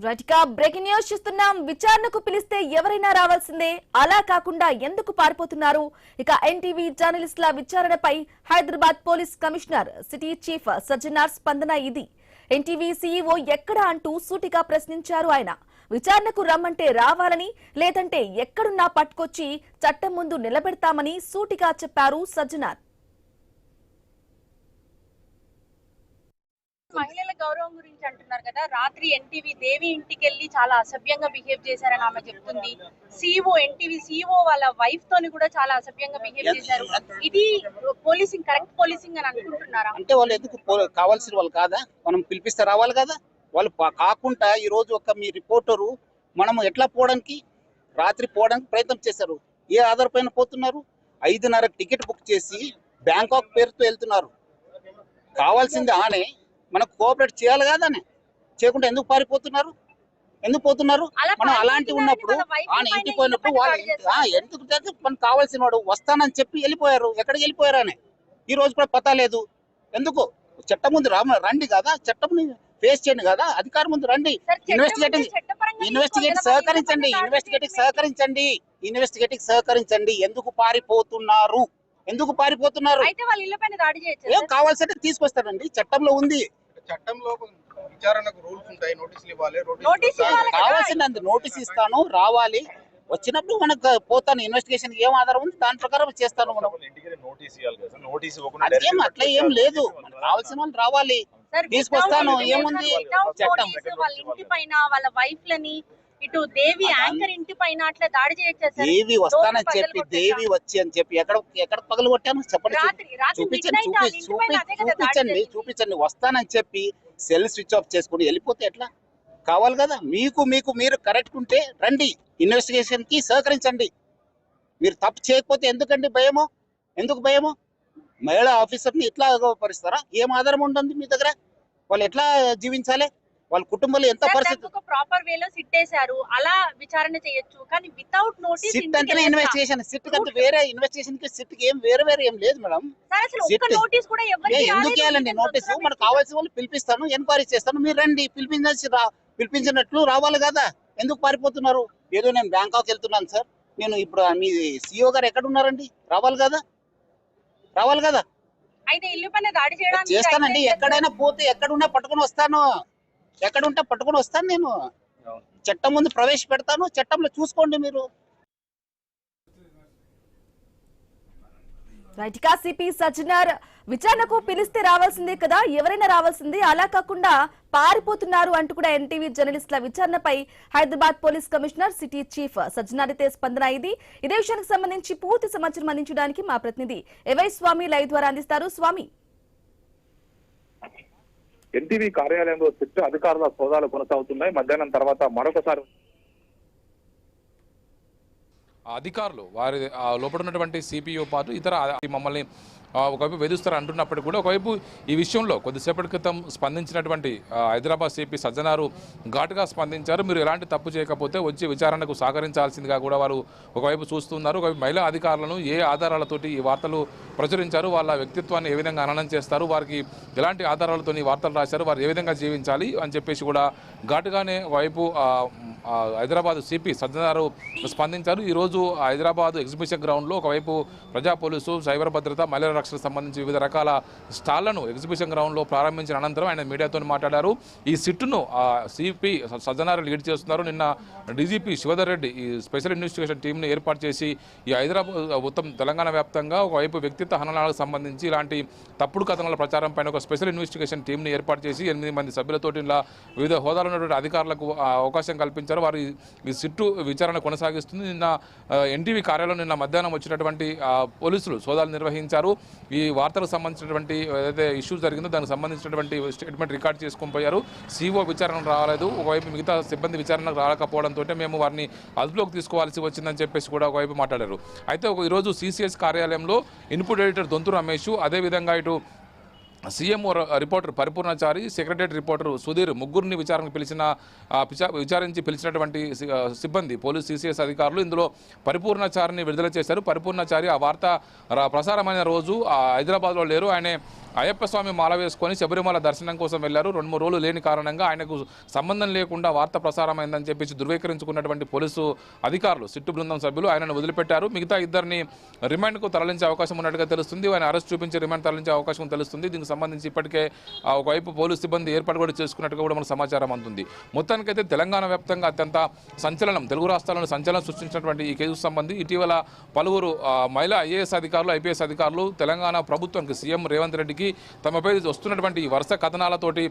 రైట్గా breaking news చూస్తున్నాం. విచారణకు పిలిస్తే ఎవరైనా రావాల్సిందే, అలా కాకుండా ఎందుకు పారిపోతున్నారు? ఇక ఎన్టీవీ జర్నలిస్టుల విచారణపై Hyderabad police commissioner city chief Sajjanar స్పందన ఇది. ఎన్టీవీ సీఈఓ ఎక్కడ అంటూ సూటిగా ప్రశ్నించారు ఆయన. విచారణకు రమ్మంటే రావాలని, లేదంటే ఎక్కడున్నా పట్టుకొచ్చి చట్టం ముందు నిలబెడతామని సూటిగా చెప్పారు సజ్జనార్. మహిళల గౌరవం గురించి అంటున్నారు కదా, రాత్రి ఎన్టీవీ దేవి ఇంటికి వెళ్ళి చాలా అసభ్యంగా బిహేవ్ చేశారని ఆమె చెప్తుంది. సీఈఓ ఎన్టీవీ సీఈఓ వాళ్ళ వైఫ్ తోని కూడా చాలా అసభ్యంగా బిహేవ్ చేశారు. ఇది పోలీసింగ్, కరెక్ట్ పోలీసింగ్ అని అనుకుంటున్నారా? అంటే వాళ్ళు ఎందుకు కావాల్సిన వాళ్ళు కాదా? మనం పిలిపిస్తే రావాలి కదా. వాళ్ళు కాకుండా ఈ రోజు ఒక మీ రిపోర్టరు మనం ఎట్లా పోవడానికి, రాత్రి పోవడానికి ప్రయత్నం చేశారు. ఏ ఆధారపైన పోతున్నారు? 5:30 టికెట్ బుక్ చేసి బ్యాంకాక్ పేరుతో వెళ్తున్నారు. కావాల్సింది ఆనే మనకు కోఆపరేట్ చేయాలి కదా. చేయకుండా ఎందుకు పారిపోతున్నారు? ఎందుకు పోతున్నారు? మనం అలాంటి ఉన్నప్పుడు ఆయన ఇంటికి పోయినప్పుడు వాళ్ళు ఎందుకు మనకు కావాల్సిన వాడు వస్తానని చెప్పి వెళ్ళిపోయారు. ఎక్కడికి వెళ్ళిపోయారు అని ఈ రోజు కూడా పతా లేదు. ఎందుకు? చట్టం ముందు రండి కదా, చట్టం ఫేస్ చేయండి కదా, అధికారం ముందు రండి. ఇన్వెస్టిగేటింగ్ సహకరించండి. ఎందుకు పారిపోతున్నారు? ఏం కావాల్సింటే తీసుకొస్తారండి, చట్టంలో ఉంది. చట్టంలో విచారణకు రూల్స్ ఉంటాయి, నోటీసులు ఇవ్వాలి. కావాల్సింది నోటీస్ ఇస్తాను, రావాలి. వచ్చినప్పుడు మనకు పోతాను, ఇన్వెస్టిగేషన్ ఏం ఆధారం ఉంది దాని ప్రకారం చేస్తాను. అట్లా ఏం లేదు, కావాల్సిన వాళ్ళు రావాలి, తీసుకొస్తాను. ఏముంది చట్టం? వాళ్ళ ఇంటి పైన వాళ్ళ వైఫ్ లని, ఇటు దేవి యాంకర్ ఇంటి పైన అట్లా దాడి చేయొచ్చు. దేవి వస్తానని చెప్పి, దేవి వచ్చి అని చెప్పి ఎక్కడ పగలు కొట్టాను చెప్పండి, చూపించండి. వస్తానని చెప్పి సెల్ స్విచ్ ఆఫ్ చేసుకుని వెళ్ళిపోతే ఎట్లా? కావాలి కదా. మీరు కరెక్ట్ ఉంటే రండి, ఇన్వెస్టిగేషన్ కి సహకరించండి. మీరు తప్పు చేయకపోతే ఎందుకండి భయము? ఎందుకు భయము? మహిళా ఆఫీసర్ని ఇట్లా పరిస్తారా? ఏం ఆధారం ఉంటుంది మీ దగ్గర? వాళ్ళు ఎట్లా జీవించాలి? వాళ్ళ కుటుంబంలో ఎంత పరిస్థితి? ప్రాపర్ వేలో సిట్ వేశారు, అలా విచారణ చేయొచ్చు. కానీ వితౌట్ నోటీస్ సిట్ అంటేనే ఇన్వెస్టిగేషన్. సిట్ కంటే వేరే ఇన్వెస్టిగేషన్ కి సిట్ కి ఏం వేరే ఏం లేదు మేడం. నోటీస్ కూడా ఎందుకు ఇవ్వాలండి నోటీసు? మనకు కావాల్సిన వాళ్ళు పిలిపిస్తాను, ఎంక్వైరీ చేస్తాను, మీరు రండి. పిలిపించినట్లు రావాలి కదా. ఎందుకు పారిపోతున్నారు? ఏదో నేను బ్యాంకాక్ వెళ్తున్నాను సార్, నేను ఇప్పుడు మీ సిఇఓ గారు ఎక్కడ ఉన్నారండి? రావాలి కదా. అయితే ఇల్లు పైన దాడి చేయడానికి చేస్తానండి. ఎక్కడైనా పోతే ఎక్కడున్నా పట్టుకుని వస్తాను, ఎక్కడుంటే పట్టుకుని వస్తాను. నేను చట్టం ముందు ప్రవేశపెడతాను, చట్టంలో చూసుకోండి మీరు. రైట్ గా సిపి సజ్జనార్ విచారణకు పిలిస్తే రావాల్సిందే కదా, ఎవరైనా రావాల్సిందే, అలా కాకుండా పారిపోతున్నారు అంటూ కూడా ఎన్టీవీ జర్నలిస్టుల విచారణపై Hyderabad police commissioner city chief Sajjanar అయితే స్పందన ఇది. ఇదే విషయానికి సంబంధించి పూర్తి సమాచారం అందించడానికి మా ప్రతినిధి ఎవై స్వామి లైవ్ ద్వారా అందిస్తారు. స్వామి, ఎన్టీవీ కార్యాలయంలో సిట్ అధికారుల సోదాలు కొనసాగుతున్నాయి. మధ్యాహ్నం తర్వాత మరొకసారి అధికారులు వారి లోపల ఉన్నటువంటి సిపిఓ పాటు ఇతర మమ్మల్ని ఒకవైపు వేధిస్తారు అంటున్నప్పటికీ కూడా ఒకవైపు ఈ విషయంలో కొద్దిసేపటి క్రితం స్పందించినటువంటి హైదరాబాద్ సిపి సజ్జనారు ఘాటుగా స్పందించారు. మీరు ఎలాంటి తప్పు చేయకపోతే వచ్చి విచారణకు సహకరించాల్సిందిగా కూడా వారు ఒకవైపు చూస్తున్నారు. ఒకవైపు మహిళా అధికారులను ఏ ఆధారాలతోటి ఈ వార్తలు ప్రచురించారు, వాళ్ళ వ్యక్తిత్వాన్ని ఏ విధంగా హననం చేస్తారు, వారికి ఎలాంటి ఆధారాలతో ఈ వార్తలు రాశారు, వారు ఏ విధంగా జీవించాలి అని చెప్పేసి కూడా ఘాటుగానే వైపు హైదరాబాద్ సిపి సజ్జనారు స్పందించారు. ఈరోజు హైదరాబాద్ ఎగ్జిబిషన్ గ్రౌండ్లో ఒకవైపు ప్రజా పోలీసు, సైబర్ భద్రత, మహిళల రక్షణకు సంబంధించి వివిధ రకాల స్టాళ్లను ఎగ్జిబిషన్ గ్రౌండ్లో ప్రారంభించిన అనంతరం ఆయన మీడియాతో మాట్లాడారు. ఈ సిట్టును సిపి సజ్జనారు లీడ్ చేస్తున్నారు. నిన్న డీజీపీ శివధర్ రెడ్డి ఈ స్పెషల్ ఇన్వెస్టిగేషన్ టీంను ఏర్పాటు చేసి ఈ హైదరాబాద్ మొత్తం తెలంగాణ వ్యాప్తంగా ఒకవైపు వ్యక్తిత్వ హననాలకు సంబంధించి ఇలాంటి తప్పుడు కథనాల ప్రచారం పైన ఒక స్పెషల్ ఇన్వెస్టిగేషన్ టీంను ఏర్పాటు చేసి 8 మంది సభ్యులతో ఇలా వివిధ హోదాలో ఉన్నటువంటి అధికారులకు అవకాశం కల్పించారు. వారు ఈ సిట్టు విచారణ కొనసాగిస్తుంది. నిన్న ఎన్టీవీ కార్యాలయం నిన్న మధ్యాహ్నం వచ్చినటువంటి పోలీసులు సోదాలు నిర్వహించారు. ఈ వార్తలకు సంబంధించినటువంటి ఏదైతే ఇష్యూ జరిగిందో దానికి సంబంధించినటువంటి స్టేట్మెంట్ రికార్డ్ చేసుకొని పోయారు. సీఓ విచారణకు రాలేదు, ఒకవైపు మిగతా సిబ్బంది విచారణకు రాకపోవడంతో మేము వారిని అదుపులోకి తీసుకోవాల్సి వచ్చిందని చెప్పేసి కూడా ఒకవైపు మాట్లాడారు. అయితే ఈరోజు సిసిఎస్ కార్యాలయంలో ఇన్పుట్ ఎడిటర్ దొంతు రమేష్, అదేవిధంగా ఇటు CM reporter Paripoornachari, secretary reporter Sudheer ముగ్గురిని విచారణకు విచారించి పిలిచినటువంటి సిబ్బంది పోలీస్ CCS అధికారులు ఇందులో పరిపూర్ణచారిని విడుదల చేశారు. పరిపూర్ణచారి ఆ వార్త ప్రసారమైన రోజు హైదరాబాద్లో లేరు. ఆయన అయ్యప్ప స్వామి మాల వేసుకొని శబరిమల దర్శనం కోసం వెళ్లారు. 2-3 రోజులు లేని కారణంగా ఆయనకు సంబంధం లేకుండా వార్త ప్రసారమైందని చెప్పేసి ధృవీకరించుకున్నటువంటి పోలీసు అధికారులు సిట్టు బృందం సభ్యులు ఆయనను వదిలిపెట్టారు. మిగతా ఇద్దరిని రిమాండ్కు తరలించే అవకాశం ఉన్నట్టుగా తెలుస్తుంది. ఆయన అరెస్ట్ చూపించి రిమాండ్ తరలించే అవకాశం తెలుస్తుంది. దీనికి సంబంధించి ఇప్పటికే ఒకవైపు పోలీసు సిబ్బంది ఏర్పాటు కూడా చేసుకున్నట్టుగా కూడా మనకు సమాచారం అందుతుంది. మొత్తానికైతే తెలంగాణ వ్యాప్తంగా అత్యంత సంచలనం, తెలుగు రాష్ట్రాలను సంచలనం సృష్టించినటువంటి ఈ కేసుకు సంబంధించి ఇటీవల పలువురు మహిళా IAS అధికారులు, IPS అధికారులు తెలంగాణ ప్రభుత్వానికి సీఎం రేవంత్ రెడ్డికి తమపై వస్తున్నటువంటి వరుస కథనాలతోటి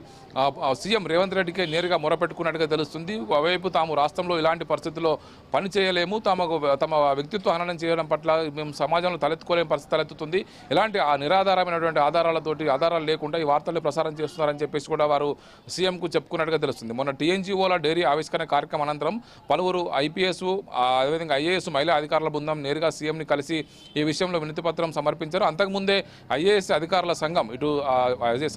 సీఎం రేవంత్ రెడ్డికి నేరుగా మొరపెట్టుకున్నట్టుగా తెలుస్తుంది. ఒకవైపు తాము రాష్ట్రంలో ఇలాంటి పరిస్థితుల్లో పని చేయలేము, తమ వ్యక్తిత్వ హననం చేయడం పట్ల మేము సమాజంలో తలెత్తుకోలేని పరిస్థితి తలెత్తుతుంది, ఇలాంటి ఆధారమైనటువంటి ఆధారాలు లేకుండా ఈ వార్తలు ప్రసారం చేస్తున్నారని చెప్పేసి కూడా వారు సీఎంకు చెప్పుకున్నట్టుగా తెలుస్తుంది. మొన్న TNGOల డైరీ ఆవిష్కరణ కార్యక్రమం అనంతరం పలువురు IPS అదేవిధంగా IAS మహిళా అధికారుల బృందం నేరుగా సీఎంని కలిసి ఈ విషయంలో వినతి పత్రం సమర్పించారు. అంతకుముందే IAS అధికారుల సంఘం ఇటు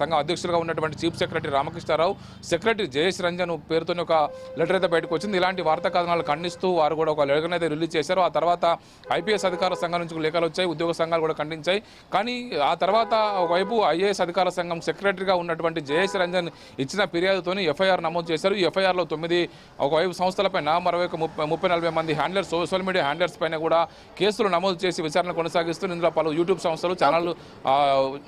సంఘం అధ్యక్షులుగా ఉన్నటువంటి chief secretary Ramakrishna Rao, secretary Jayesh Ranjan పేరుతోనే ఒక లెటర్ అయితే బయటకు వచ్చింది. ఇలాంటి వార్తా కథనాలు ఖండిస్తూ వారు కూడా ఒక లెటర్ అయితే రిలీజ్ చేశారు. ఆ తర్వాత IPS అధికారుల సంఘం నుంచి లేఖలు వచ్చాయి, ఉద్యోగ సంఘాలు కూడా ఖండించాయి. కానీ ఆ తర్వాత ఒకవైపు IAS అధికారుల సంఘం సెక్రటరీగా ఉన్నటువంటి జయేష్ రంజన్ ఇచ్చిన ఫిర్యాదుతోని FIR నమోదు చేశారు. ఈ FIRలో 9 ఒకవైపు సంస్థలపైన, మరోవైపు 30-40 మంది హ్యాండ్లర్స్, సోషల్ మీడియా హ్యాండ్లర్స్ పైన కూడా కేసులు నమోదు చేసి విచారణ కొనసాగిస్తూ ఇందులో పలు యూట్యూబ్ సంస్థలు, ఛానళ్లు,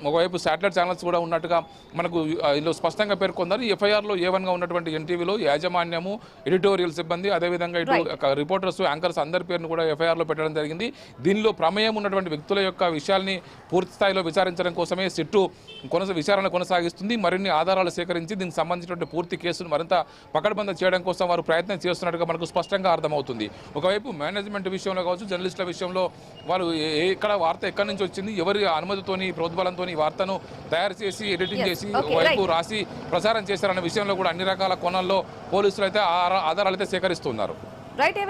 ఒకవైపు శాటిలైట్ ఛానల్స్ కూడా ఉన్నట్టుగా మనకు ఇందులో స్పష్టంగా పేర్కొన్నారు. ఈ FIRలో A1గా ఉన్నటువంటి NTVలో యాజమాన్యము, ఎడిటోరియల్ సిబ్బంది, అదేవిధంగా ఇటు రిపోర్టర్స్, యాంకర్స్ అందరి పేరును కూడా FIRలో పెట్టడం జరిగింది. దీనిలో ప్రమేయం ఉన్నటువంటి వ్యక్తుల యొక్క విషయాల్ని పూర్తి స్థాయిలో విచారించడం కోసమే సిట్టు విచారణ కొనసాగిస్తుంది. మరిన్ని ఆధారాలు సేకరించి దీనికి సంబంధించినటువంటి పూర్తి కేసును మరింత పకడ్బందీ చేయడం కోసం వారు ప్రయత్నం చేస్తున్నట్టుగా మనకు స్పష్టంగా అర్థమవుతుంది. ఒకవైపు మేనేజ్మెంట్ విషయంలో కావచ్చు, జర్నలిస్టుల విషయంలో వారు వార్త ఎక్కడి నుంచి వచ్చింది, ఎవరి అనుమతితోని, ప్రోద్బలంతో ఈ వార్తను తయారు చేసి, ఎడిటింగ్ చేసి ఒకవైపు రాసి ప్రసారం చేశారన్న విషయంలో కూడా అన్ని రకాల కోణాల్లో పోలీసులు అయితే ఆధారాలు అయితే సేకరిస్తున్నారు.